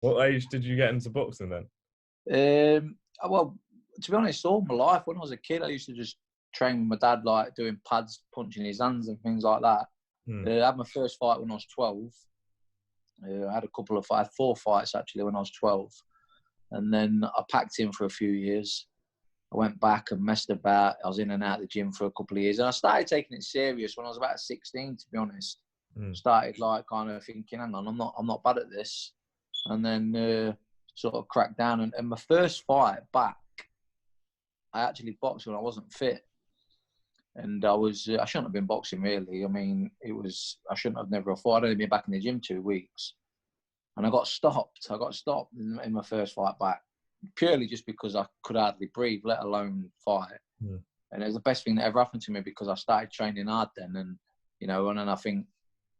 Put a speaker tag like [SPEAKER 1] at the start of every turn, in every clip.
[SPEAKER 1] What age did you get into boxing then?
[SPEAKER 2] Well, to be honest, all my life, when I was a kid, I used to just train with my dad, like doing pads, punching his hands and things like that. I had my first fight when I was 12. I had I had 4 fights actually when I was 12. And then I packed in for a few years. I went back and messed about. I was in and out of the gym for a couple of years. And I started taking it serious when I was about 16, to be honest. Started like kind of thinking, hang on, I'm not bad at this. And then sort of cracked down. And my first fight back, I actually boxed when I wasn't fit. And I shouldn't have been boxing really. I mean, I shouldn't have never fought. I'd only been back in the gym 2 weeks. And I got stopped. I got stopped in my first fight back, purely just because I could hardly breathe, let alone fight. And it was the best thing that ever happened to me because I started training hard then. And, you know, and then I think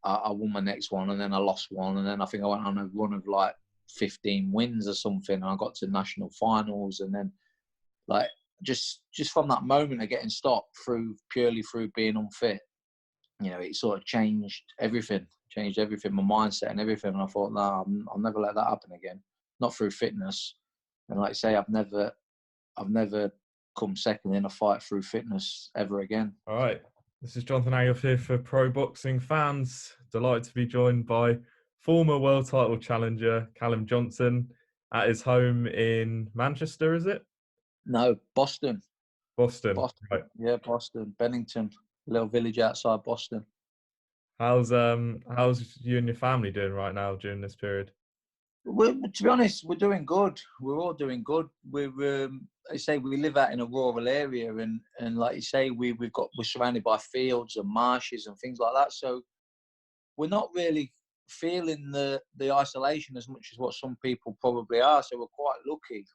[SPEAKER 2] I won my next one and then I lost one. And then I think I went on a run of like 15 wins or something. And I got to national finals. And then like just from that moment of getting stopped purely through being unfit, you know, it sort of changed everything, my mindset and everything. And I thought, no, I'll never let that happen again. Not through fitness. And like I say, I've never come second in a fight through fitness ever again.
[SPEAKER 1] All right. This is Jonathan Ayoff here for Pro Boxing Fans. Delighted to be joined by former world title challenger Callum Johnson at his home in Manchester, is it?
[SPEAKER 2] No, Boston.
[SPEAKER 1] Boston. Right.
[SPEAKER 2] Yeah, Boston. Bennington, a little village outside Boston.
[SPEAKER 1] How's you and your family doing right now during this period?
[SPEAKER 2] To be honest, we're doing good. We're all doing good. We're I say we live out in a rural area, and like you say, we're surrounded by fields and marshes and things like that. So we're not really feeling the isolation as much as what some people probably are. So we're quite lucky.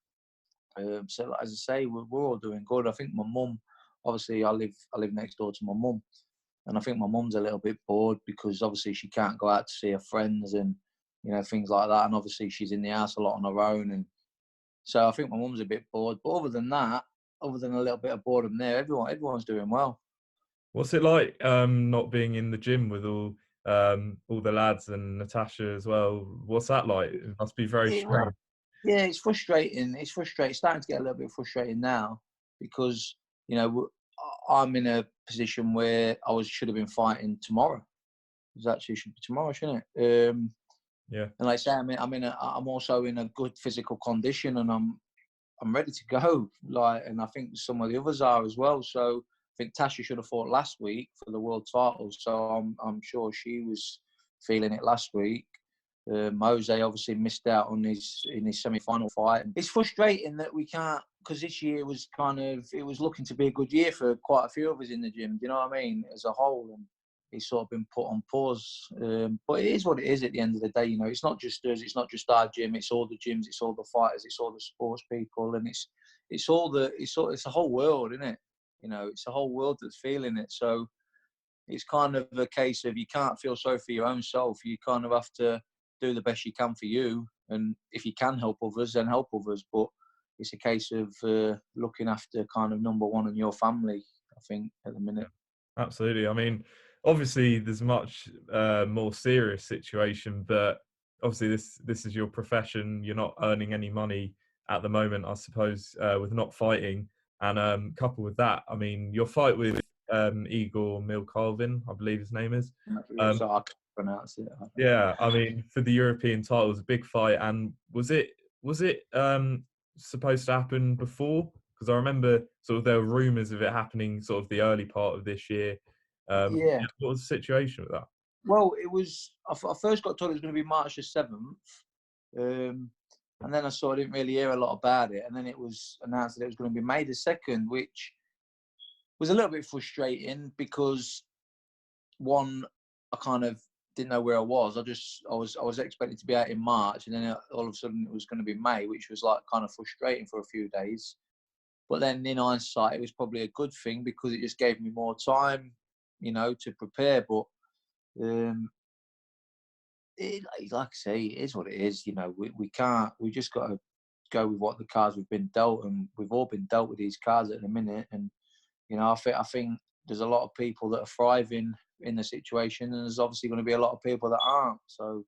[SPEAKER 2] So as I say, we're all doing good. I think my mum, obviously, I live next door to my mum, and I think my mum's a little bit bored because obviously she can't go out to see her friends and, you know, things like that. And obviously she's in the house a lot on her own. And so I think my mum's a bit bored. But other than that, other than a little bit of boredom there, everyone's doing well.
[SPEAKER 1] What's it like not being in the gym with all the lads and Natasha as well? What's that like? It must be very strange.
[SPEAKER 2] Yeah, it's frustrating. It's frustrating. It's starting to get a little bit frustrating now because, you know, I'm in a position where should have been fighting tomorrow. It actually should be tomorrow, shouldn't it?
[SPEAKER 1] Yeah.
[SPEAKER 2] And like I say, I'm also in a good physical condition, and I'm ready to go. And I think some of the others are as well. So I think Tasha should have fought last week for the world title. So I'm sure she was feeling it last week. Jose obviously missed out on in his semi-final fight. It's frustrating that we can't, because this year was it was looking to be a good year for quite a few of us in the gym. Do you know what I mean? As a whole, and it's sort of been put on pause. But it is what it is at the end of the day. You know, it's not just us, it's not just our gym, it's all the gyms, it's all the fighters, it's all the sports people, and it's the whole world, isn't it? You know, it's the whole world that's feeling it. So it's kind of a case of you can't feel sorry for your own self. You kind of have to do the best you can for you, and if you can help others, then help others. But it's a case of looking after kind of number one in your family, I think, at the minute.
[SPEAKER 1] Absolutely. I mean, obviously there's much more serious situation, but obviously this is your profession. You're not earning any money at the moment, I suppose, with not fighting. And coupled with that, I mean, your fight with Igor Milkovin, I believe his name is.
[SPEAKER 2] So I can pronounce it.
[SPEAKER 1] Yeah, I mean, for the European title, it was a big fight. And was it supposed to happen before? Because I remember sort of there were rumours of it happening sort of the early part of this year.
[SPEAKER 2] Yeah.
[SPEAKER 1] What was the situation with that?
[SPEAKER 2] Well, it was. I first got told it was going to be March the 7th, and then I didn't really hear a lot about it. And then it was announced that it was going to be May the 2nd, which was a little bit frustrating because one, I kind of didn't know where I was. I was expecting to be out in March, and then all of a sudden it was going to be May, which was like kind of frustrating for a few days. But then in hindsight, it was probably a good thing because it just gave me more time, you know, to prepare. But like I say, it is what it is. You know, we just got to go with what the cards we've been dealt, and we've all been dealt with these cards at the minute. And you know, I think there's a lot of people that are thriving in the situation, and there's obviously going to be a lot of people that aren't. So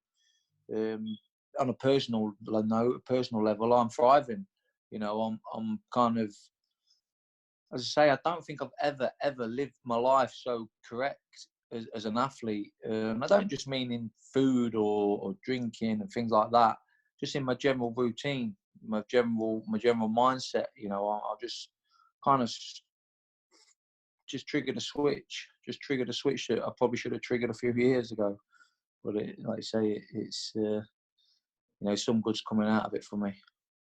[SPEAKER 2] on a personal note, a personal level, I'm thriving. You know, I'm kind of, as I say, I don't think I've ever lived my life so correct as an athlete. I don't just mean in food or drinking and things like that. Just in my general routine, my general mindset. You know, I just kind of just triggered a switch. Just triggered a switch that I probably should have triggered a few years ago. But like I say, it's you know, some good's coming out of it for me.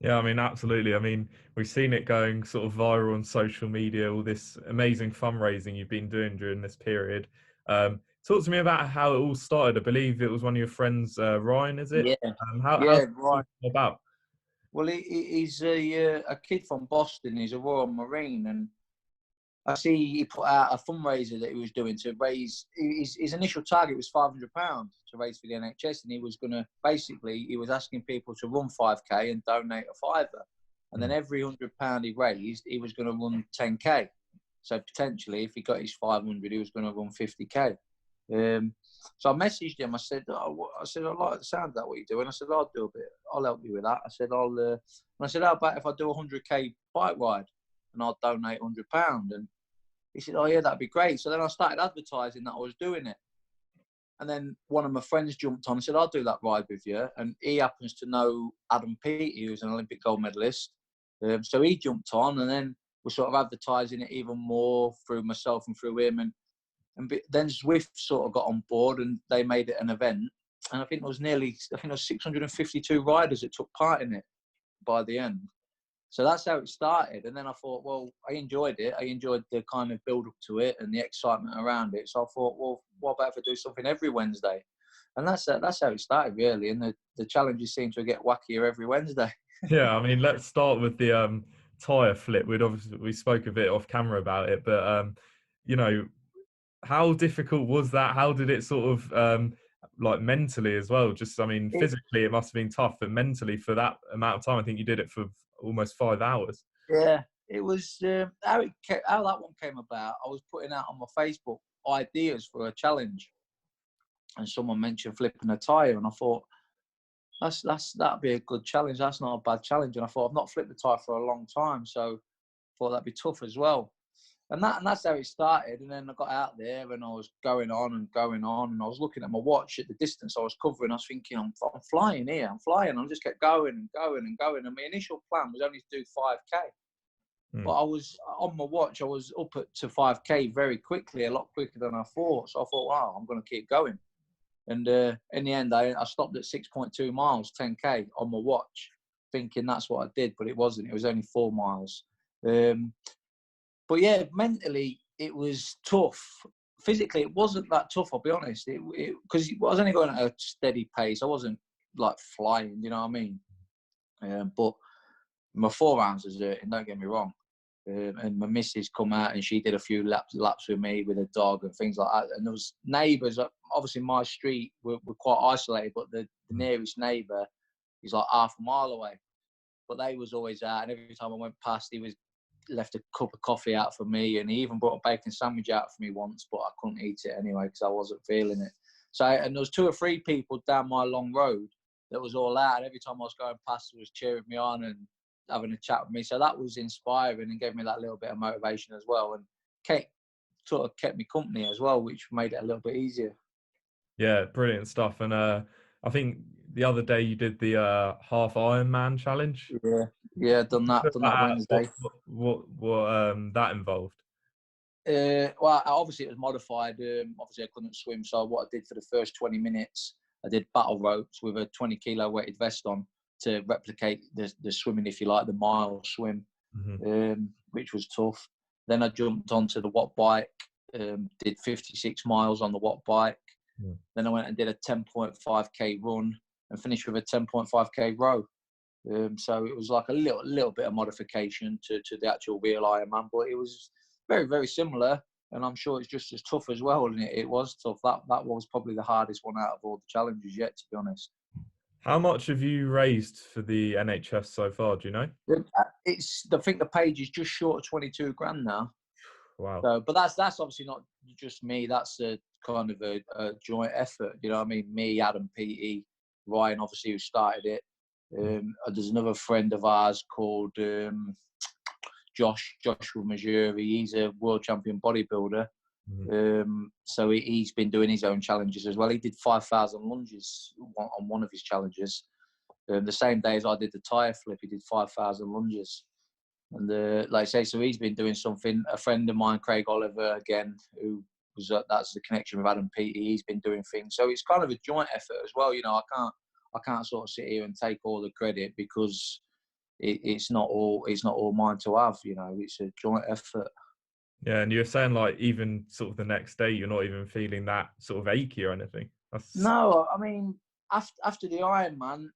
[SPEAKER 1] Yeah, I mean, absolutely. I mean, we've seen it going sort of viral on social media, all this amazing fundraising you've been doing during this period. Talk to me about how it all started. I believe it was one of your friends, Ryan, is it?
[SPEAKER 2] Yeah,
[SPEAKER 1] How
[SPEAKER 2] yeah,
[SPEAKER 1] did it
[SPEAKER 2] right.
[SPEAKER 1] come about?
[SPEAKER 2] Well, he's a kid from Boston. He's a Royal Marine, and I see he put out a fundraiser that he was doing to raise. His initial target was £500 to raise for the NHS, and he was going to basically he was asking people to run 5k and donate a fiver, and then every £100 he raised, he was going to run 10k. So potentially, if he got his 500, he was going to run 50k. So I messaged him. I said, I like the sound of that, what you're doing. I said, I'll do a bit. I'll help you with that. I said, and I said, how about if I do a 100k bike ride and I'll donate £100? And he said, oh yeah, that'd be great. So then I started advertising that I was doing it. And then one of my friends jumped on and said, I'll do that ride with you. And he happens to know Adam Peaty, who's an Olympic gold medalist. So he jumped on, and then we're sort of advertising it even more through myself and through him. And then Zwift sort of got on board, and they made it an event. And I think there was 652 riders that took part in it by the end. So that's how it started. And then I thought, well, I enjoyed it. I enjoyed the kind of build up to it and the excitement around it. So I thought, well, what about if I do something every Wednesday? And that's how it started, really. And the challenges seem to get wackier every Wednesday.
[SPEAKER 1] Yeah, I mean, let's start with the Tyre flip. We spoke a bit off camera about it, but you know, how difficult was that? How did it sort of like mentally as well? Just, I mean, physically it must have been tough, but mentally for that amount of time, I think you did it for almost 5 hours.
[SPEAKER 2] Yeah, it was how that one came about. I was putting out on my Facebook ideas for a challenge, and someone mentioned flipping a tyre, and I thought that'd be a good challenge. That's not a bad challenge. And I thought I've not flipped the tyre for a long time, so I thought that'd be tough as well. And that's how it started. And then I got out there, and I was going on, and I was looking at my watch at the distance I was covering. I was thinking, I'm flying here. I'm flying. I just kept going and going and going. And my initial plan was only to do 5k. But I was on my watch. I was up to 5k very quickly, a lot quicker than I thought. So I thought, wow, I'm going to keep going. And in the end, I stopped at 6.2 miles, 10k on my watch, thinking that's what I did. But it wasn't. It was only 4 miles. But yeah, mentally, it was tough. Physically, it wasn't that tough, I'll be honest. Because I was only going at a steady pace. I wasn't like flying, you know what I mean? But my forearms was hurting, don't get me wrong. And my missus come out, and she did a few laps with me with a dog and things like that. And there was neighbours. Obviously, my street were quite isolated, but the nearest neighbour is like half a mile away. But they was always out, and every time I went past, he was left a cup of coffee out for me, and he even brought a bacon sandwich out for me once, but I couldn't eat it anyway because I wasn't feeling it. So, and there was 2 or 3 people down my long road that was all out, and every time I was going past, it was cheering me on and having a chat with me. So that was inspiring and gave me that little bit of motivation as well, and sort of kept me company as well, which made it a little bit easier.
[SPEAKER 1] Yeah, brilliant stuff. And I think the other day you did the half Ironman challenge.
[SPEAKER 2] Yeah, done that Wednesday.
[SPEAKER 1] What that involved?
[SPEAKER 2] Well, obviously it was modified. Obviously I couldn't swim, so what I did for the first 20 minutes, I did battle ropes with a 20 kilo weighted vest on to replicate the swimming, if you like, the mile swim, which was tough. Then I jumped onto the watt bike, did 56 miles on the watt bike. Then I went and did a 10.5k run and finished with a 10.5k row. So it was like a little bit of modification to the actual real Ironman, but it was very, very similar. And I'm sure it's just as tough as well. And it was tough. That was probably the hardest one out of all the challenges yet, to be honest.
[SPEAKER 1] How much have you raised for the NHS so far? Do you know?
[SPEAKER 2] I think the page is just short of 22 grand now.
[SPEAKER 1] Wow.
[SPEAKER 2] So, but that's obviously not just me. That's a kind of a joint effort. You know what I mean? Me, Adam Peaty, Ryan, obviously, who started it. There's another friend of ours called Joshua Majuri. He's a world champion bodybuilder. So he's been doing his own challenges as well. He did 5,000 lunges on one of his challenges. The same day as I did the Tyre flip, he did 5,000 lunges. And like I say, so he's been doing something. A friend of mine, Craig Oliver, again, who was that's the connection with Adam Peaty. He's been doing things. So it's kind of a joint effort as well. You know, I can't sort of sit here and take all the credit because it's not all mine to have. You know, it's a joint effort.
[SPEAKER 1] Yeah, and you're saying like even sort of the next day, you're not even feeling that sort of achy or anything.
[SPEAKER 2] No, I mean after the Ironman,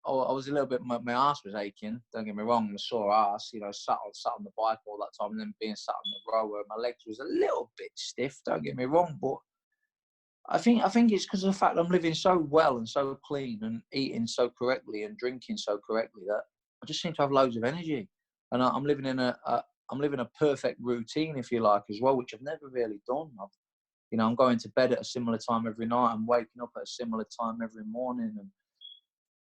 [SPEAKER 2] I was a little bit. My arse was aching. Don't get me wrong, I sore arse. You know, sat on the bike all that time, and then being sat on the row where my legs was a little bit stiff. Don't get me wrong, but I think it's because of the fact I'm living so well and so clean and eating so correctly and drinking so correctly that I just seem to have loads of energy, and I'm living in a perfect routine, if you like, as well, which I've never really done. I'm going to bed at a similar time every night. I'm waking up at a similar time every morning,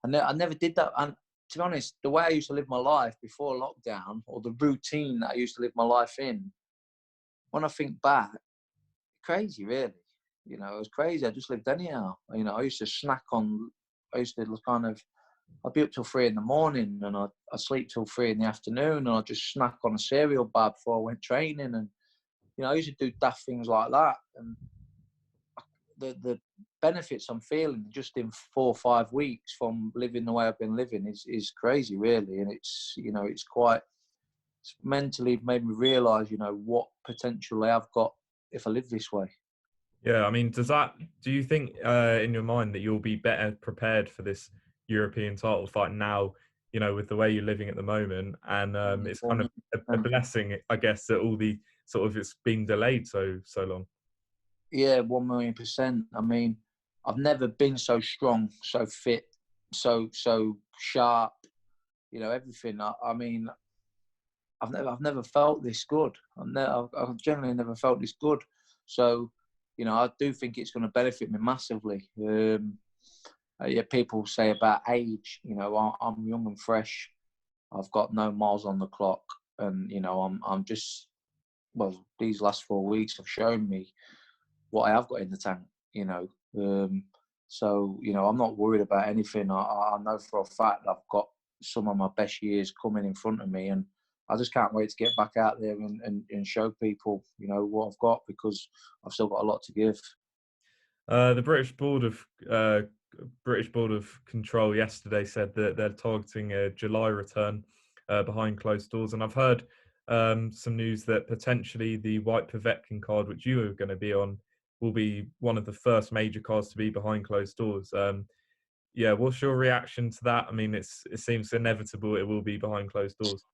[SPEAKER 2] and I never did that. And to be honest, the way I used to live my life before lockdown, or the routine that I used to live my life in, when I think back, crazy, really. You know, it was crazy. I just lived anyhow. You know, I used to I'd be up till 3 a.m, and I'd sleep till 3 p.m, and I'd just snack on a cereal bar before I went training. And, you know, I used to do daft things like that. And the benefits I'm feeling just in 4 or 5 weeks from living the way I've been living is crazy, really. And it's mentally made me realise, you know, what potential I have got if I live this way.
[SPEAKER 1] Yeah, I mean, do you think in your mind that you'll be better prepared for this European title fight now, you know, with the way you're living at the moment? And it's kind of a blessing, I guess, that all the sort of it's been delayed so long.
[SPEAKER 2] Yeah, 1,000,000%. I mean, I've never been so strong, so fit, so sharp. You know, everything. I mean, I've never felt this good. I've generally never felt this good. So, you know, I do think it's going to benefit me massively. Yeah, people say about age. You know, I'm young and fresh. I've got no miles on the clock, and you know, I'm just, well, these last 4 weeks have shown me what I have got in the tank. You know, so you know, I'm not worried about anything. I know for a fact I've got some of my best years coming in front of me, and I just can't wait to get back out there and show people, you know, what I've got, because I've still got a lot to give.
[SPEAKER 1] The British Board of Control yesterday said that they're targeting a July return behind closed doors, and I've heard some news that potentially the White Povetkin card, which you are going to be on, will be one of the first major cards to be behind closed doors. Yeah, what's your reaction to that? I mean, it seems inevitable it will be behind closed doors.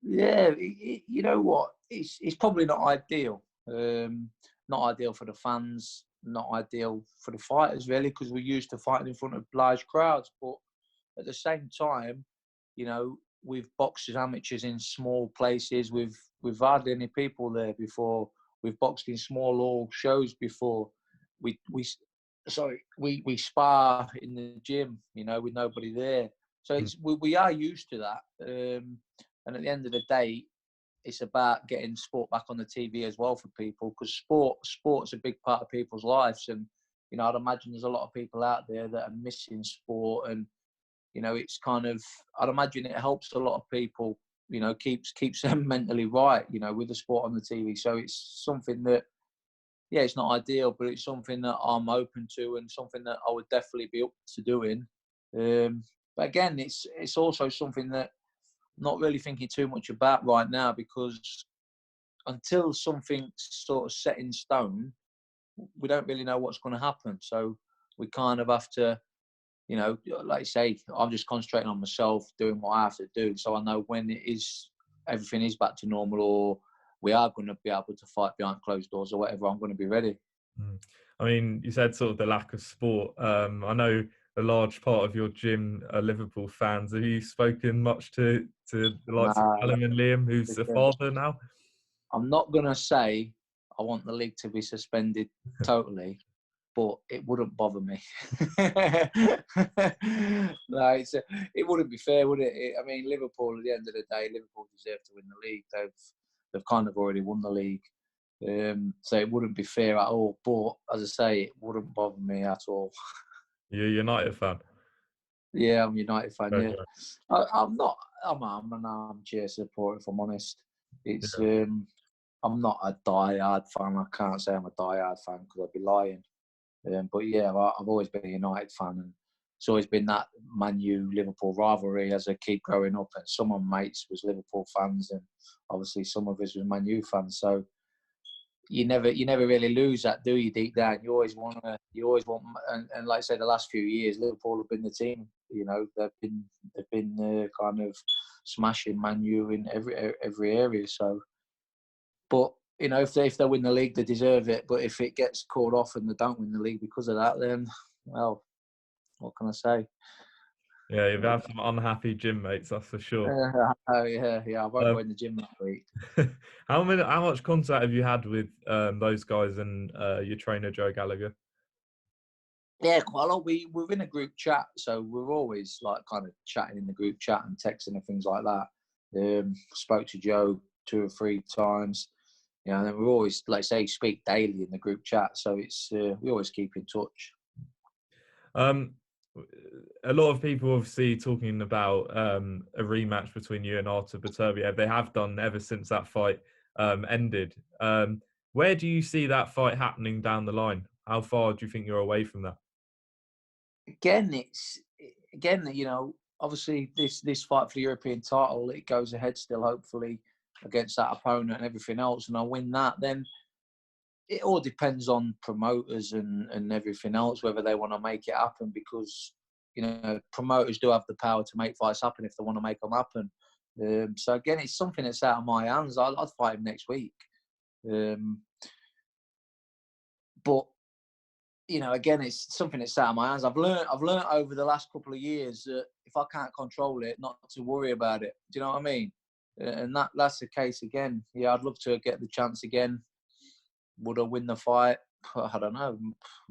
[SPEAKER 2] Yeah, you know what? It's probably not ideal. Not ideal for the fans, not ideal for the fighters, really, because we're used to fighting in front of large crowds. But at the same time, you know, we've boxed as amateurs in small places. We've hardly any people there before. We've boxed in small hall shows before. We spar in the gym, you know, with nobody there. So we are used to that. And at the end of the day, it's about getting sport back on the TV as well for people, because sport's a big part of people's lives. And, you know, I'd imagine there's a lot of people out there that are missing sport. And, you know, it's kind of, I'd imagine it helps a lot of people, you know, keeps them mentally right, you know, with the sport on the TV. So it's something that, yeah, it's not ideal, but it's something that I'm open to and something that I would definitely be up to doing. But again, it's also something that I'm not really thinking too much about right now, because until something's sort of set in stone, we don't really know what's going to happen. So we kind of have to, you know, like I say, I'm just concentrating on myself, doing what I have to do, so I know when everything is back to normal, or we are going to be able to fight behind closed doors or whatever. I'm going to be ready.
[SPEAKER 1] I mean, you said sort of the lack of sport. I know a large part of your gym are Liverpool fans. Have you spoken much to the likes of Callum and Liam, who's a father now?
[SPEAKER 2] I'm not going to say I want the league to be suspended totally, but it wouldn't bother me. No, it wouldn't be fair, would it? I mean, Liverpool, at the end of the day, Liverpool deserve to win the league. They've kind of already won the league. So it wouldn't be fair at all. But, as I say, it wouldn't bother me at all.
[SPEAKER 1] You're a United fan?
[SPEAKER 2] Yeah, I'm a United fan,
[SPEAKER 1] Okay.
[SPEAKER 2] yeah. I'm an armchair supporter, if I'm honest. It's
[SPEAKER 1] Yeah.
[SPEAKER 2] I'm not a die-hard fan. I can't say I'm a die-hard fan because I'd be lying. But yeah, I've always been a United fan, and it's always been that Man U Liverpool rivalry as a kid growing up. And some of my mates was Liverpool fans, and obviously some of us was Man U fans. So you never really lose that, do you? Deep down, you always want, and like I said, the last few years, Liverpool have been the team. You know, they've been kind of smashing Man U in every area. So, but you know, if they win the league, they deserve it. But if it gets called off and they don't win the league because of that, then, well, what can I say?
[SPEAKER 1] Yeah, you've had some unhappy gym mates, that's for sure.
[SPEAKER 2] Yeah. I won't go in the gym that week.
[SPEAKER 1] How much contact have you had with those guys and your trainer Joe Gallagher?
[SPEAKER 2] Yeah, quite a lot. We're in a group chat, so we're always like kind of chatting in the group chat and texting and things like that. Spoke to Joe 2 or 3 times, you know, and then we always, like I say, speak daily in the group chat. So it's we always keep in touch.
[SPEAKER 1] A lot of people obviously talking about a rematch between you and Artur Beterbiev. They have done ever since that fight ended. Where do you see that fight happening down the line? How far do you think you're away from that?
[SPEAKER 2] Again, you know, obviously this fight for the European title, it goes ahead still, hopefully, against that opponent and everything else, and I win that, then it all depends on promoters and everything else, whether they want to make it happen, because, you know, promoters do have the power to make fights happen if they want to make them happen. So again, it's something that's out of my hands. I'd fight him next week. But you know, again, it's something that's out of my hands. I've learned over the last couple of years that if I can't control it, not to worry about it. Do you know what I mean? And that's the case again. Yeah, I'd love to get the chance again. Would I win the fight? I don't know.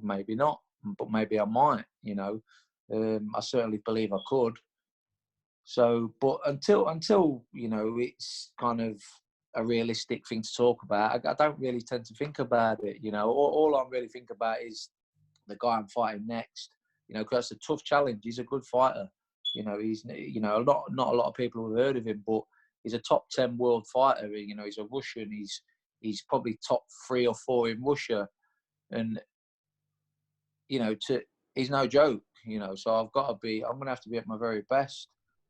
[SPEAKER 2] Maybe not, but maybe I might. You know, I certainly believe I could. So, but until you know, it's kind of a realistic thing to talk about. I don't really tend to think about it. You know, all I really think about is the guy I'm fighting next. You know, because that's a tough challenge. He's a good fighter. You know, not a lot of people have heard of him, but he's a top 10 world fighter. You know, he's a Russian. He's probably top 3 or 4 in Russia, and you know, he's no joke. You know, so I'm going to have to be at my very best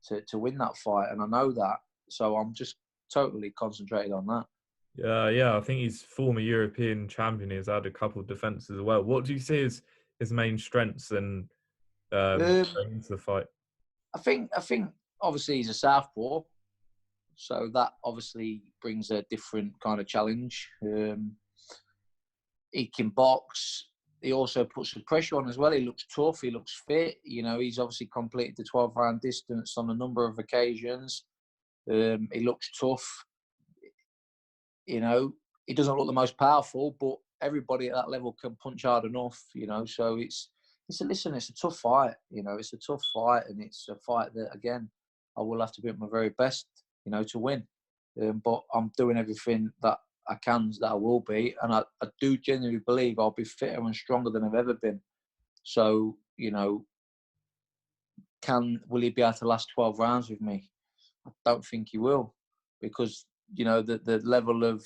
[SPEAKER 2] to win that fight, and I know that. So I'm just totally concentrated on that.
[SPEAKER 1] Yeah, I think he's former European champion. He's had a couple of defenses as well. What do you see as his main strengths and
[SPEAKER 2] Um,
[SPEAKER 1] going into the fight?
[SPEAKER 2] I think obviously he's a southpaw, so that obviously brings a different kind of challenge. He can box. He also puts some pressure on as well. He looks tough. He looks fit. You know, he's obviously completed the 12-round distance on a number of occasions. He looks tough. You know, he doesn't look the most powerful, but everybody at that level can punch hard enough. You know, so it's a tough fight. You know, it's a tough fight, and it's a fight that, again, I will have to be at my very best, you know, to win. But I'm doing everything that I can, that I will be, and I do genuinely believe I'll be fitter and stronger than I've ever been. So, you know, will he be able to last 12 rounds with me? I don't think he will, because, you know, the level of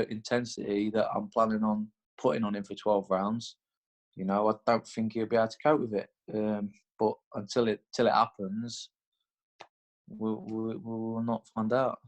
[SPEAKER 2] intensity that I'm planning on putting on him for 12 rounds, you know, I don't think he'll be able to cope with it. But until it happens, we'll not find out.